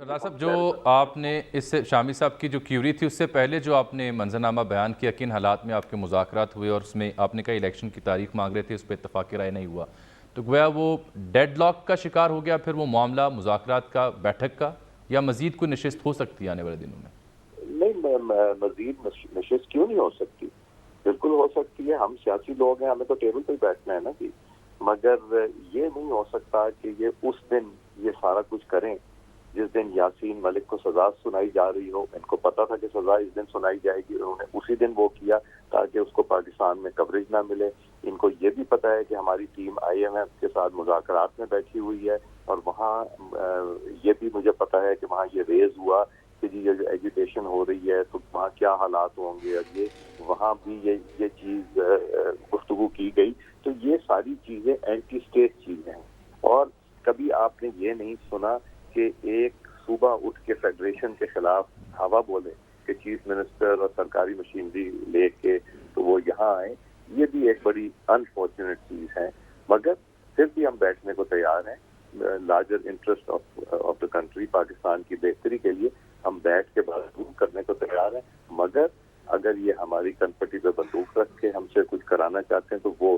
سردار صاحب، جو آپ نے اس سے شامی صاحب کی جو کیوری تھی اس سے پہلے جو آپ نے منظرنامہ بیان کیا، کن حالات میں آپ کے مذاکرات ہوئے اور اس میں آپ نے کہا الیکشن کی تاریخ مانگ رہے تھے، اس پہ اتفاق رائے نہیں ہوا، تو گویا وہ ڈیڈ لاک کا شکار ہو گیا پھر وہ معاملہ مذاکرات کا، بیٹھک کا، یا مزید کوئی نشست ہو سکتی ہے آنے والے دنوں میں؟ نہیں، مزید نشست کیوں نہیں ہو سکتی؟ بالکل ہو سکتی ہے. ہم سیاسی لوگ ہیں، ہمیں تو ٹیبل پہ ہی بیٹھنا ہے نا جی. مگر یہ نہیں ہو سکتا کہ یہ اس دن یہ سارا کچھ کریں جس دن یاسین ملک کو سزا سنائی جا رہی ہو. ان کو پتا تھا کہ سزا اس دن سنائی جائے گی، انہوں نے اسی دن وہ کیا تاکہ اس کو پاکستان میں کوریج نہ ملے. ان کو یہ بھی پتا ہے کہ ہماری ٹیم آئی ایم ایف کے ساتھ مذاکرات میں بیٹھی ہوئی ہے، اور وہاں یہ بھی مجھے پتا ہے کہ وہاں یہ ریز ہوا کہ جی یہ جو ایجوٹیشن ہو رہی ہے تو وہاں کیا حالات ہوں گے، اور یہ وہاں بھی یہ چیز گفتگو کی گئی. تو یہ ساری چیزیں اینٹی اسٹیٹ چیزیں ہیں. اور کبھی آپ نے یہ نہیں سنا کہ ایک صوبہ اٹھ کے فیڈریشن کے خلاف ہوا بولے کہ چیف منسٹر اور سرکاری مشینری لے کے تو وہ یہاں آئیں. یہ بھی ایک بڑی انفارچونیٹ چیز ہے. مگر پھر بھی ہم بیٹھنے کو تیار ہیں. Larger interest of the country, Pakistan کی بہتری کے لیے ہم بیٹھ کے بات کرنے کو تیار ہیں. مگر اگر یہ ہماری کنپٹی پہ بندوق رکھ کے ہم سے کچھ کرانا چاہتے ہیں تو وہ